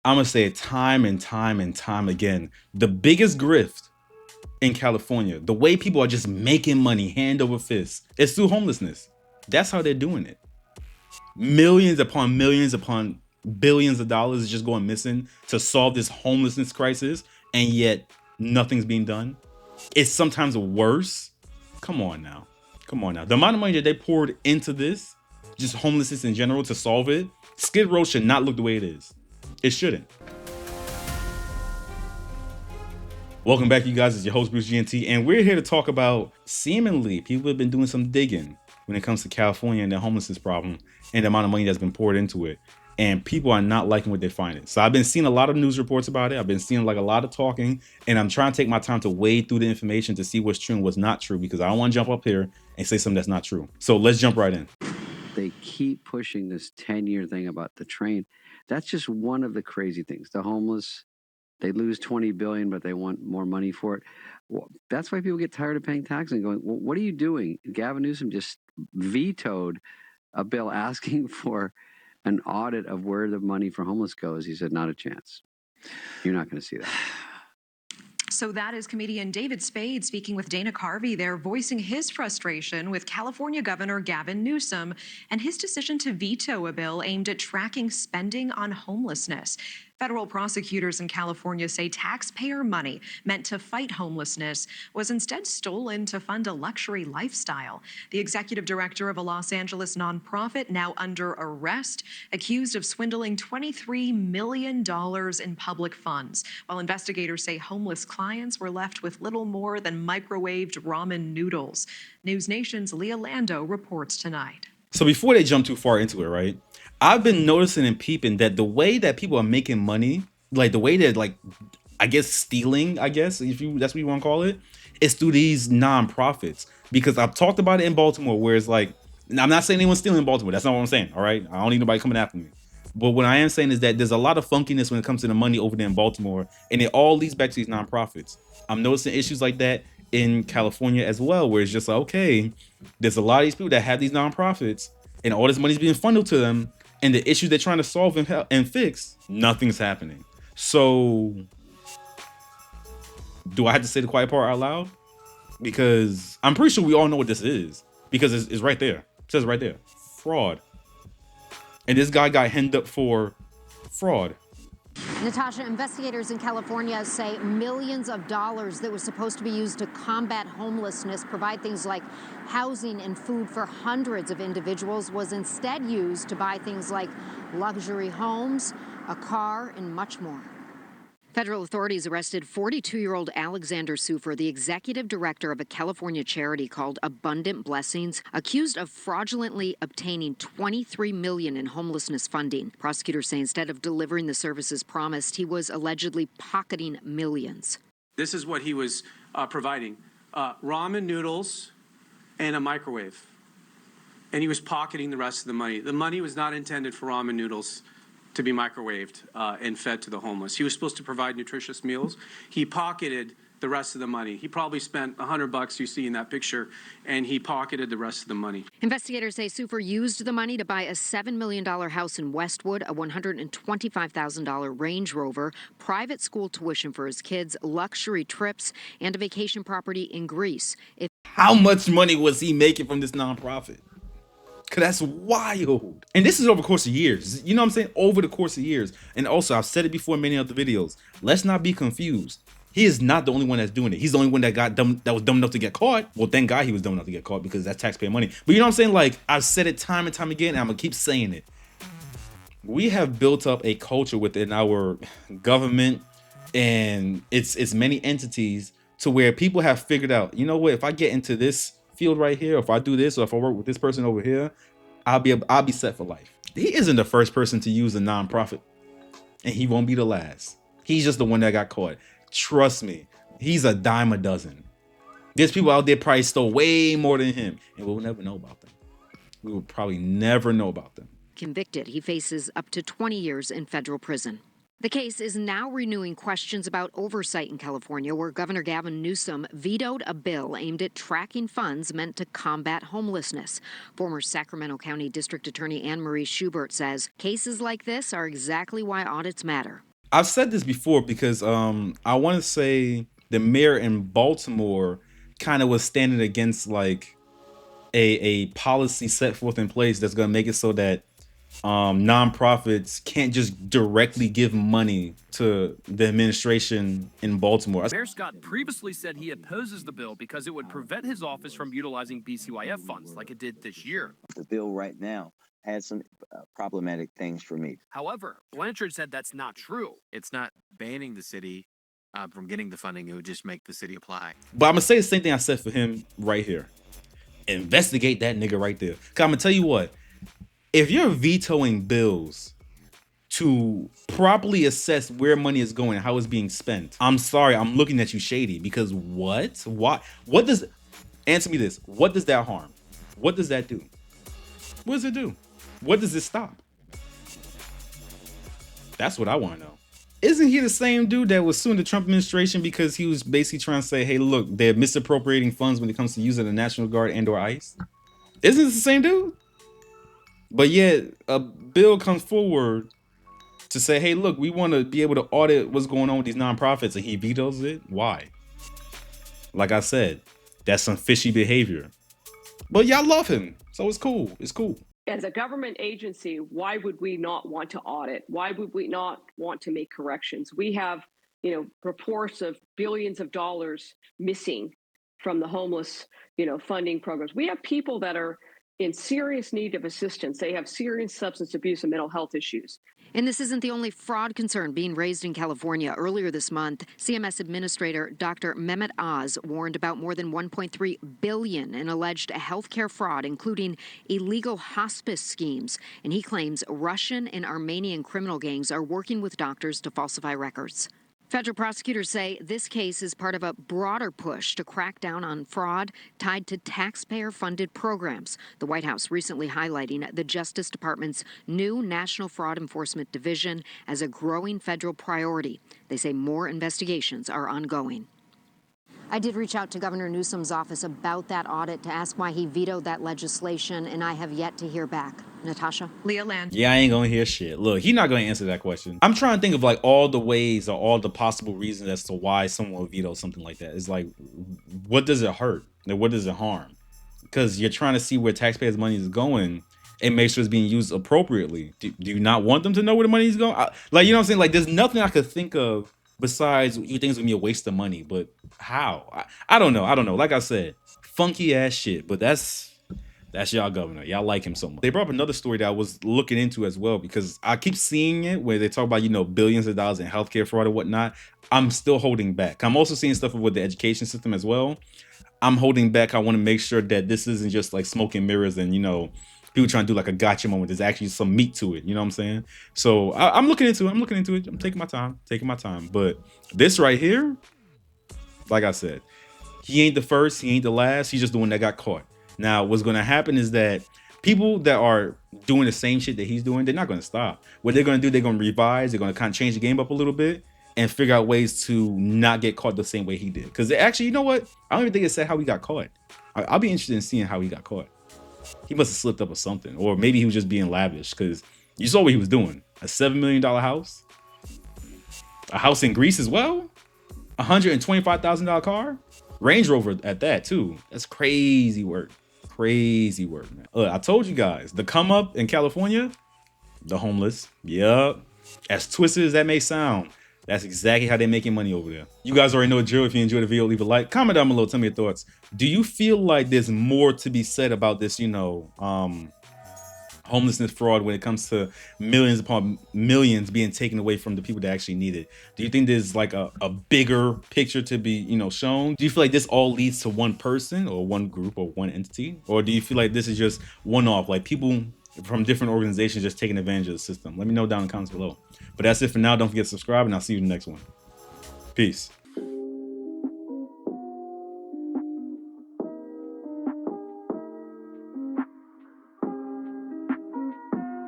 I'm gonna say it time and time and time again. The biggest grift in California, the way people are just making money hand over fist, is through homelessness. That's how they're doing it. Millions upon billions of dollars is just going missing to solve this homelessness crisis, and yet nothing's being done. It's sometimes worse. Come on now. Come on now. The amount of money that they poured into this, just homelessness in general, to solve it, Skid Row should not look the way it is. It shouldn't. Welcome back, you guys. It's your host, Bruce GNT, and we're here to talk about seemingly people have been doing some digging when it comes to California and their homelessness problem and the amount of money that's been poured into it. And people are not liking what they're finding. So I've been seeing a lot of news reports about it. I've been seeing like a lot of talking, and I'm trying to take my time to wade through the information to see what's true and what's not true, because I don't want to jump up here and say something that's not true. So let's jump right in. They keep pushing this 10-year thing about the train. That's just one of the crazy things. The homeless, they lose $20 billion, but they want more money for it. Well, that's why people get tired of paying taxes and going, well, what are you doing? Gavin Newsom just vetoed a bill asking for an audit of where the money for homeless goes. He said, not a chance. You're not going to see that. So that is comedian David Spade speaking with Dana Carvey there, voicing his frustration with California Governor Gavin Newsom and his decision to veto a bill aimed at tracking spending on homelessness. Federal prosecutors in California say taxpayer money meant to fight homelessness was instead stolen to fund a luxury lifestyle. The executive director of a Los Angeles nonprofit now under arrest, accused of swindling $23 million in public funds, while investigators say homeless clients were left with little more than microwaved ramen noodles. News Nation's Leah Lando reports tonight. So before they jump too far into it, right? I've been noticing and peeping that the way that people are making money, like the way that, like, I guess stealing, I guess, if you that's what you want to call it, is through these nonprofits. Because I've talked about it in Baltimore, where it's like, now, I'm not saying anyone's stealing in Baltimore. That's not what I'm saying. All right. I don't need nobody coming after me. But what I am saying is that there's a lot of funkiness when it comes to the money over there in Baltimore, and it all leads back to these nonprofits. I'm noticing issues like that in California as well, where it's just like, okay, there's a lot of these people that have these nonprofits, and all this money's being funneled to them, and the issues they're trying to solve and fix, nothing's happening. So, do I have to say the quiet part out loud? Because I'm pretty sure we all know what this is, because it's right there. It says right there, fraud. And this guy got hemmed up for fraud. Natasha, investigators in California say millions of dollars that was supposed to be used to combat homelessness, provide things like housing and food for hundreds of individuals, was instead used to buy things like luxury homes, a car, and much more. Federal authorities arrested 42-year-old Alexander Sufer, the executive director of a California charity called Abundant Blessings, accused of fraudulently obtaining $23 million in homelessness funding. Prosecutors say instead of delivering the services promised, he was allegedly pocketing millions. This is what he was providing: ramen noodles and a microwave. And he was pocketing the rest of the money. The money was not intended for ramen noodles to be microwaved and fed to the homeless. He was supposed to provide nutritious meals. He pocketed the rest of the money. He probably spent $100 you see in that picture, and he pocketed the rest of the money. Investigators say Sufer used the money to buy a $7 million house in Westwood, a $125,000 Range Rover, private school tuition for his kids, luxury trips, and a vacation property in Greece. How much money was he making from this nonprofit? Cause that's wild. And this is over the course of years. You know what I'm saying? Over the course of years. And also, I've said it before in many other videos. Let's not be confused. He is not the only one that's doing it. He's the only one that was dumb enough to get caught. Well, thank God he was dumb enough to get caught, because that's taxpayer money. But you know what I'm saying? Like, I've said it time and time again, and I'm gonna keep saying it. We have built up a culture within our government and its many entities to where people have figured out, you know what, if I get into this field right here, if I do this, or if I work with this person over here, I'll be set for life. He isn't the first person to use a nonprofit, and he won't be the last. He's just the one that got caught. Trust me, he's a dime a dozen. There's people out there probably stole way more than him, and we'll never know about them. We will probably never know about them. Convicted, he faces up to 20 years in federal prison. The case is now renewing questions about oversight in California, where Governor Gavin Newsom vetoed a bill aimed at tracking funds meant to combat homelessness. Former Sacramento County District Attorney Anne Marie Schubert says cases like this are exactly why audits matter. I've said this before because I want to say the mayor in Baltimore kind of was standing against like a policy set forth in place that's going to make it so that nonprofits can't just directly give money to the administration in Baltimore. Mayor Scott previously said he opposes the bill because it would prevent his office from utilizing BCYF funds like it did this year. The bill right now has some problematic things for me. However, Blanchard said that's not true. It's not banning the city from getting the funding. It would just make the city apply. But I'm gonna say the same thing I said for him right here. Investigate that nigga right there. 'Cause I'm gonna tell you what, if you're vetoing bills to properly assess where money is going, how it's being spent, I'm sorry, I'm looking at you shady. Because what? Why? What does, answer me this, what does that harm? What does that do? What does it do? What does it stop? That's what I want to know. Isn't he the same dude that was suing the Trump administration because he was basically trying to say, hey, look, they're misappropriating funds when it comes to using the National Guard and or ICE? Isn't this the same dude? But yet a bill comes forward to say, hey, look, we want to be able to audit what's going on with these nonprofits, and he vetoes it. Why? Like I said, that's some fishy behavior. But y'all love him, so it's cool. It's cool. As a government agency, why would we not want to audit? Why would we not want to make corrections? We have, reports of billions of dollars missing from the homeless, funding programs. We have people that are in serious need of assistance. They have serious substance abuse and mental health issues. And this isn't the only fraud concern being raised in California. Earlier this month, CMS Administrator Dr. Mehmet Oz warned about more than $1.3 billion in alleged healthcare fraud, including illegal hospice schemes. And he claims Russian and Armenian criminal gangs are working with doctors to falsify records. Federal prosecutors say this case is part of a broader push to crack down on fraud tied to taxpayer-funded programs. The White House recently highlighting the Justice Department's new National Fraud Enforcement Division as a growing federal priority. They say more investigations are ongoing. I did reach out to Governor Newsom's office about that audit to ask why he vetoed that legislation, and I have yet to hear back. Natasha? Leah Land. Yeah, I ain't gonna hear shit. Look, he's not gonna answer that question. I'm trying to think of like all the ways or all the possible reasons as to why someone would veto something like that. It's like, what does it hurt? Like, what does it harm? Because you're trying to see where taxpayers' money is going and make sure it's being used appropriately. Do you not want them to know where the money is going? Like, you know what I'm saying? Like, there's nothing I could think of besides you think it's gonna be a waste of money. But how? I don't know. Like I said, funky ass shit. But that's y'all governor. Y'all like him so much. They brought up another story that I was looking into as well, because I keep seeing it where they talk about, billions of dollars in healthcare fraud or whatnot. I'm still holding back. I'm also seeing stuff with the education system as well. I'm holding back. I want to make sure that this isn't just like smoke and mirrors and, people trying to do like a gotcha moment. There's actually some meat to it. You know what I'm saying? So I'm looking into it. I'm taking my time. But this right here, like I said, he ain't the first. He ain't the last. He's just the one that got caught. Now, what's going to happen is that people that are doing the same shit that he's doing, they're not going to stop. What they're going to do, they're going to revise. They're going to kind of change the game up a little bit and figure out ways to not get caught the same way he did. Because actually, you know what? I don't even think it said how he got caught. I'll be interested in seeing how he got caught. He must have slipped up or something. Or maybe he was just being lavish, because you saw what he was doing. A $7 million house. A house in Greece as well. $125,000 car. Range Rover at that, too. That's crazy work. Crazy work, man. Look, I told you guys, the come up in California, the homeless. Yup. As twisted as that may sound, that's exactly how they're making money over there. You guys already know the drill. If you enjoyed the video, leave a like. Comment down below. Tell me your thoughts. Do you feel like there's more to be said about this, homelessness fraud when it comes to millions upon millions being taken away from the people that actually need it? Do you think there's like a bigger picture to be, shown? Do you feel like this all leads to one person or one group or one entity? Or do you feel like this is just one-off, like people from different organizations just taking advantage of the system? Let me know down in the comments below. But that's it for now. Don't forget to subscribe, and I'll see you in the next one. Peace.